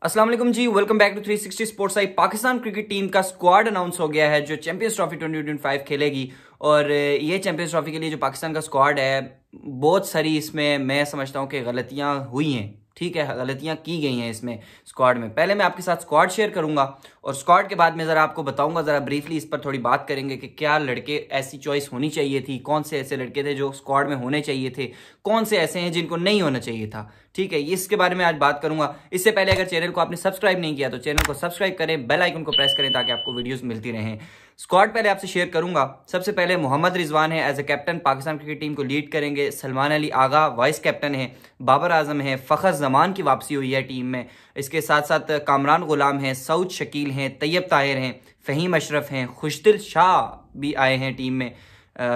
अस्सलाम वालेकुम जी, वेलकम बैक टू 360 स्पोर्ट्स। आई पाकिस्तान क्रिकेट टीम का स्क्वाड अनाउंस हो गया है जो चैंपियंस ट्रॉफी 2025 खेलेगी। और ये चैंपियंस ट्रॉफी के लिए जो पाकिस्तान का स्क्वाड है, बहुत सारी इसमें मैं समझता हूँ कि गलतियाँ हुई हैं। ठीक है, गलतियाँ की गई हैं इसमें स्क्वाड में। पहले मैं आपके साथ स्क्वाड शेयर करूंगा और स्क्वाड के बाद में ज़रा आपको बताऊंगा, ज़रा ब्रीफली इस पर थोड़ी बात करेंगे कि क्या लड़के ऐसी चॉइस होनी चाहिए थी, कौन से ऐसे लड़के थे जो स्क्वाड में होने चाहिए थे, कौन से ऐसे हैं जिनको नहीं होना चाहिए था। ठीक है, इसके बारे में आज बात करूंगा। इससे पहले अगर चैनल को आपने सब्सक्राइब नहीं किया तो चैनल को सब्सक्राइब करें, बेल आइकन को प्रेस करें ताकि आपको वीडियोस मिलती रहें। स्क्वाड पहले आपसे शेयर करूंगा। सबसे पहले मोहम्मद रिजवान है, as a captain Pakistan cricket team को लीड करेंगे। सलमान अली आगा वाइस कैप्टन है। बाबर आजम है। फ़खर जमान की वापसी हुई है टीम में। इसके साथ साथ कामरान गुलाम हैं, सऊद शकील हैं, तैयब ताहिर हैं, फ़हीम अशरफ हैं, खुशदिल शाह भी आए हैं टीम में,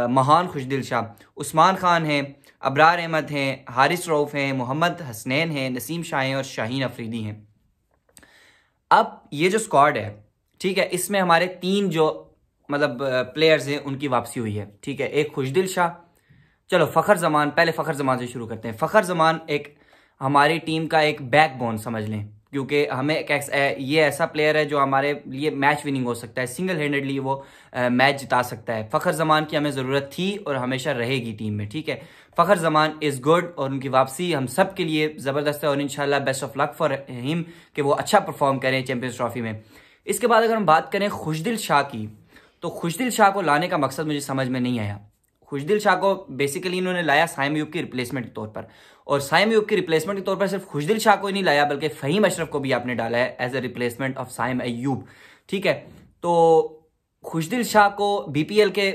महान खुशदिल शाह, उस्मान खान हैं, अबरार अहमद हैं, हारिस रऊफ़ हैं, मोहम्मद हसनैन हैं, नसीम शाह हैं और शाहीन अफरीदी हैं। अब ये जो स्क्वाड है, ठीक है, इसमें हमारे तीन जो प्लेयर्स हैं उनकी वापसी हुई है। ठीक है, एक खुशदिल शाह, चलो फ़खर जमान, पहले फ़खर जमान से शुरू करते हैं। फ़खर जमान एक हमारी टीम का एक बैकबोन समझ लें, क्योंकि हमें ये ऐसा प्लेयर है जो हमारे लिए मैच विनिंग हो सकता है, सिंगल हैंडेडली वो मैच जिता सकता है। फ़खर जमान की हमें ज़रूरत थी और हमेशा रहेगी टीम में। ठीक है, फ़खर जमान इज़ गुड और उनकी वापसी हम सब के लिए ज़बरदस्त है और इंशाल्लाह best of luck for him कि वो अच्छा परफॉर्म करें चैंपियंस ट्रॉफी में। इसके बाद अगर हम बात करें खुशदिल शाह की, तो खुशदिल शाह को लाने का मकसद मुझे समझ में नहीं आया। खुशदिल शाह को बेसिकली इन्होंने लाया साइम अयूब की रिप्लेसमेंट के तौर पर, और साइम अयूब की रिप्लेसमेंट के तौर पर सिर्फ खुशदिल शाह को ही नहीं लाया बल्कि फ़हीम अशरफ को भी आपने डाला है as a replacement of Saim Ayub. ठीक है, तो खुशदिल शाह को बीपीएल के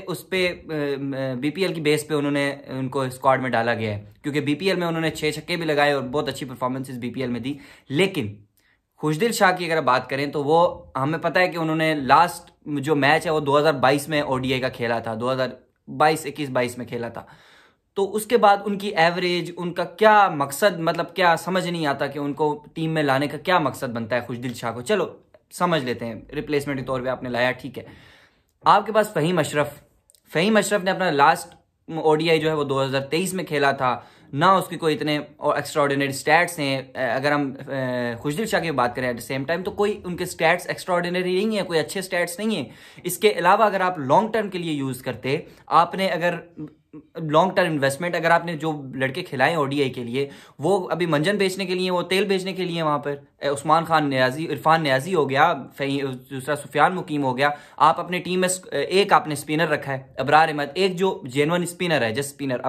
बीपीएल की बेस पे उन्होंने उनको स्क्वाड में डाला गया है, क्योंकि बीपीएल में उन्होंने 6 छक्के भी लगाए और बहुत अच्छी परफॉर्मेंसेस बीपीएल में दी। लेकिन खुशदिल शाह की अगर बात करें तो वो हमें पता है कि उन्होंने लास्ट जो मैच है वो 2022 में ओडीआई का खेला था, 2021-22 में खेला था। तो उसके बाद उनकी एवरेज, उनका क्या मकसद, क्या समझ नहीं आता कि उनको टीम में लाने का क्या मकसद बनता है खुशदिल शाह को। चलो समझ लेते हैं, रिप्लेसमेंट के तौर पे आपने लाया, ठीक है। आपके पास फ़हीम अशरफ ने अपना लास्ट ओडीआई जो है वो 2023 में खेला था ना, उसकी कोई इतने एक्स्ट्राऑर्डिनरी स्टैट्स हैं। अगर हम खुशदिल शाह की बात करें एट द सेम टाइम, तो कोई उनके स्टैट्स एक्स्ट्राऑर्डिनरी नहीं है, कोई अच्छे स्टैट्स नहीं है। इसके अलावा अगर आप लॉन्ग टर्म के लिए यूज़ करते, आपने अगर लॉन्ग टर्म इन्वेस्टमेंट, अगर आपने जो लड़के खिलाए ओडीआई के लिए, वो अभी मंजन बेचने के लिए, वो तेल बेचने के लिए, वहां पर उस्मान खान न्याजी, इरफान न्याजी हो गया, दूसरा सुफियान मुकीम हो गया। आप अपनी टीम में एक आपने स्पिनर रखा है अबरार अहमद, एक जो जेन्युइन स्पिनर है, जस्ट स्पिनर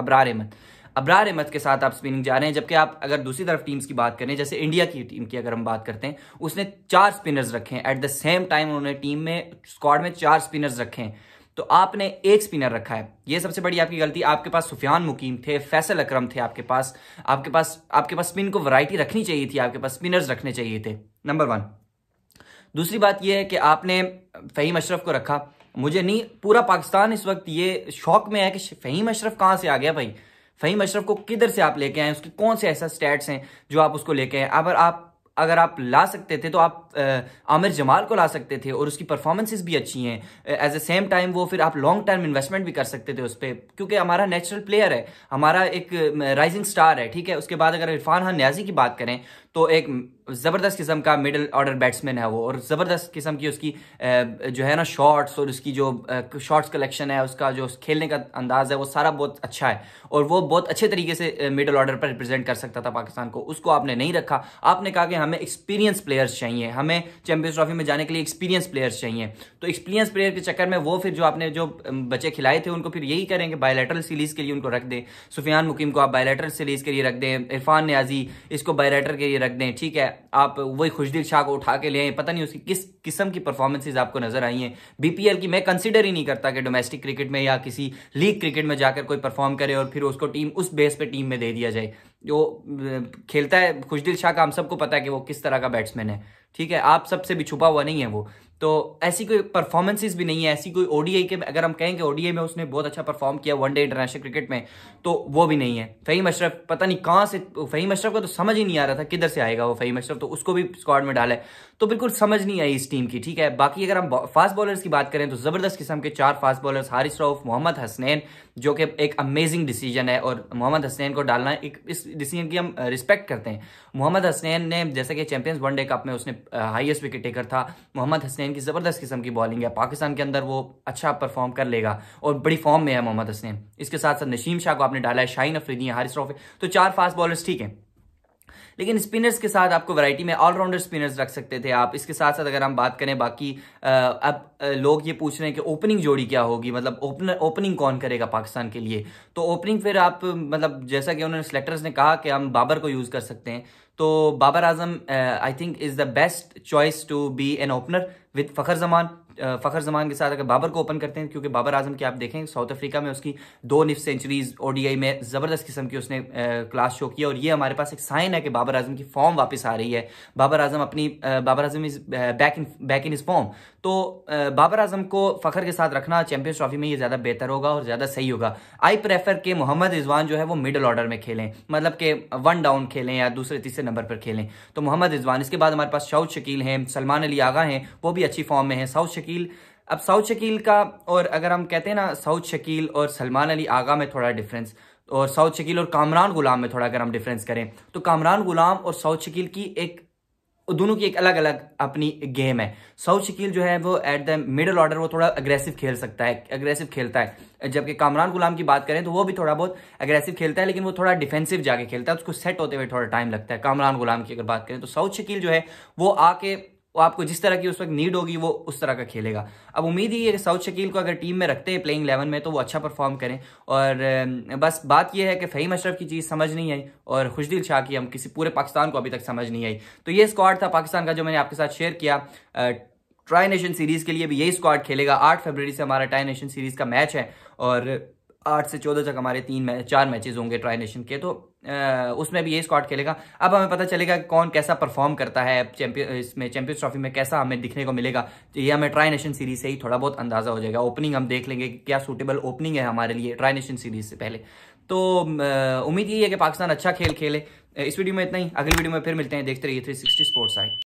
अबरार अहमद के साथ आप स्पिनिंग जा रहे हैं। जबकि आप अगर दूसरी तरफ टीम्स की बात करें, जैसे इंडिया की टीम की अगर हम बात करते हैं, उसने 4 स्पिनर्स रखे हैं एट द सेम टाइम, उन्होंने टीम में स्क्वाड में 4 स्पिनर्स रखे हैं, तो आपने एक स्पिनर रखा है। ये सबसे बड़ी आपकी गलती। आपके पास सुफियान मुकीम थे, फैसल अकरम थे, आपके पास स्पिन को वैरायटी रखनी चाहिए थी, आपके पास स्पिनर्स रखने चाहिए थे, नंबर 1। दूसरी बात यह है कि आपने फ़हीम अशरफ को रखा। मुझे नहीं, पूरा पाकिस्तान इस वक्त ये शौक में है कि फ़हीम अशरफ कहां से आ गया भाई, फ़हीम अशरफ को किधर से आप लेके आए, उसके कौन से ऐसा स्टैट्स हैं जो आप उसको लेके आए। अगर आप ला सकते थे तो आप आमिर जमाल को ला सकते थे और उसकी परफॉर्मेंसेस भी अच्छी हैं। एज ए सेम टाइम वो फिर आप लॉन्ग टर्म इन्वेस्टमेंट भी कर सकते थे उस पर, क्योंकि हमारा नेचुरल प्लेयर है, हमारा एक राइजिंग स्टार है। ठीक है, उसके बाद अगर इरफान खान न्याजी की बात करें तो एक ज़बरदस्त किस्म का मिडिल ऑर्डर बैट्समैन है वो, और ज़बरदस्त किस्म की उसकी जो है ना शॉट्स, और उसकी जो शॉट्स कलेक्शन है, उसका जो खेलने का अंदाज़ है, वो सारा बहुत अच्छा है और वो बहुत अच्छे तरीके से मिडिल ऑर्डर पर रिप्रेजेंट कर सकता था पाकिस्तान को। उसको आपने नहीं रखा। आपने कहा कि हमें एक्सपीरियंस प्लेयर्स चाहिए, हमें चैंपियंस ट्रॉफी में जाने के लिए एक्सपीरियंस प्लेयर्स चाहिए। तो एक्सपीरियंस प्लेयर के चक्कर में वो फिर जो आपने जो बच्चे खिलाए थे उनको फिर यही करेंगे, बायलैटरल सीरीज के लिए उनको रख दें। सुफियान मुकीम को आप बायलैटरल सीरीज के लिए रख दें, इरफान न्याजी इसको बायलैटरल के लिए रख दें। ठीक है, आप वही खुशदिल शाह को उठा के ले आए, पता नहीं उसकी किस किस्म की परफॉर्मेंसेज आपको नजर आई हैं बीपीएल की। मैं कंसीडर ही नहीं करता कि डोमेस्टिक क्रिकेट में या किसी लीग क्रिकेट में जाकर कोई परफॉर्म करे और फिर उसको टीम उस बेस पे टीम में दे दिया जाए। जो खेलता है खुशदिल शाह का हम सबको पता है कि वो किस तरह का बैट्समैन है। ठीक है, आप सबसे भी छुपा हुआ नहीं है वो, तो ऐसी कोई परफॉर्मेंसेस भी नहीं है, ऐसी कोई ओडीआई के अगर हम कहें कि ओडीआई में उसने बहुत अच्छा परफॉर्म किया वनडे इंटरनेशनल क्रिकेट में, तो वो भी नहीं है। फ़हीम अशरफ पता नहीं कहां से, फ़हीम अशरफ को तो समझ ही नहीं आ रहा था किधर से आएगा वो फ़हीम अशरफ, तो उसको भी स्क्वाड में डाला है, तो बिल्कुल समझ नहीं आई इस टीम की। ठीक है, बाकी अगर हम फास्ट बॉलर्स की बात करें तो ज़बरदस्त किस्म के 4 फास्ट बॉलर्स, हारिस रऊफ, मोहम्मद हसनैन, जो कि एक अमेजिंग डिसीजन है, और मोहम्मद हसनैन को डालना एक इस डिसीजन की हम रिस्पेक्ट करते हैं। मोहम्मद हसनैन ने, जैसा कि चैंपियंस वनडे कप में उसने हाईएस्ट विकेट टेकर था, मोहम्मद हसनैन की ज़बरदस्त किस्म की बॉलिंग है, पाकिस्तान के अंदर वो अच्छा परफॉर्म कर लेगा और बड़ी फॉर्म में है मोहम्मद हसनैन। इसके साथ साथ नसीम शाह को आपने डाला है, शाहीन अफरीदी है, हारिस रऊफ है, तो 4 फास्ट बॉलर्स ठीक हैं। लेकिन स्पिनर्स के साथ आपको वैरायटी में ऑलराउंडर स्पिनर्स रख सकते थे आप। इसके साथ साथ अगर हम बात करें बाकी, अब लोग ये पूछ रहे हैं कि ओपनिंग जोड़ी क्या होगी, मतलब ओपनिंग कौन करेगा पाकिस्तान के लिए। तो ओपनिंग फिर आप, मतलब जैसा कि उन्होंने सेलेक्टर्स ने कहा कि हम बाबर को यूज़ कर सकते हैं, तो Babar Azam I think is the best choice to be an opener with Fakhar Zaman. Fakhar Zaman के साथ अगर बाबर को ओपन करते हैं, क्योंकि बाबर आजम की आप देखें साउथ अफ्रीका में उसकी 2 निफ्ट सेंचुरीज, ओडीआई में ज़बरदस्त किस्म की उसने क्लास शो किया, और ये हमारे पास एक साइन है कि बाबर आजम की फॉर्म वापस आ रही है। Babar Azam is back in his form. तो बाबर आजम को फ़खर के साथ रखना चैंपियंस ट्रॉफी में ये ज़्यादा बेहतर होगा और ज़्यादा सही होगा। आई प्रेफर के मोहम्मद रिजवान जो है वो मिडल ऑर्डर में खेलें, मतलब कि 1 डाउन खेलें या दूसरे तीसरे नंबर पर खेलें, तो मोहम्मद रिजवान। इसके बाद हमारे पास शाउद शकील हैं, सलमान अली आगा हैं, वो भी अच्छी फॉर्म में हैं। अब साउथ शकील का, और अगर हम कहते हैं ना साउथ शकील और सलमान अली आगा में थोड़ा डिफरेंस, और साउथ शकील और कामरान गुलाम में थोड़ा अगर हम डिफरेंस करें, तो कामरान गुलाम और साउथ शकील की दोनों की एक अलग अलग अपनी गेम है। साउथ शकील जो है वो एट द मिडल ऑर्डर वो थोड़ा अग्रेसिव खेल सकता है, अग्रेसिव खेलता है, जबकि कामरान गुलाम की बात करें तो वो भी थोड़ा बहुत अग्रेसिव खेलता है, लेकिन वो थोड़ा डिफेंसिव जाके खेलता है, उसको सेट होते हुए थोड़ा टाइम लगता है। कामरान गुलाम की अगर बात करें तो साउथ शकील जो है वो आके, वो आपको जिस तरह की उस वक्त नीड होगी वो उस तरह का खेलेगा। अब उम्मीद ही है कि साउथ शकील को अगर टीम में रखते हैं प्लेइंग 11 में तो वो अच्छा परफॉर्म करें। और बस बात यह है कि फ़हीम अशरफ की चीज़ समझ नहीं आई और खुशदिल शाह की हम किसी पूरे पाकिस्तान को अभी तक समझ नहीं आई। तो ये स्क्वाड था पाकिस्तान का जो मैंने आपके साथ शेयर किया। ट्राई नेशन सीरीज़ के लिए भी यही स्क्वाड खेलेगा। 8 फरवरी से हमारा ट्राई नेशन सीरीज़ का मैच है और 8 से 14 तक हमारे 4 मैचेस होंगे ट्राई नेशन के, तो उसमें भी यही स्क्वाड खेलेगा। अब हमें पता चलेगा कौन कैसा परफॉर्म करता है चैंपियंस ट्रॉफी में, कैसा हमें दिखने को मिलेगा। तो ये हमें ट्राई नेशन सीरीज से ही थोड़ा बहुत अंदाजा हो जाएगा। ओपनिंग हम देख लेंगे कि क्या सूटेबल ओपनिंग है हमारे लिए ट्राई नेशन सीरीज से पहले। तो उम्मीद यही है कि पाकिस्तान अच्छा खेल खेले। इस वीडियो में इतना ही, अगली वीडियो में फिर मिलते हैं। देखते रहिए 360 स्पोर्ट्स आई।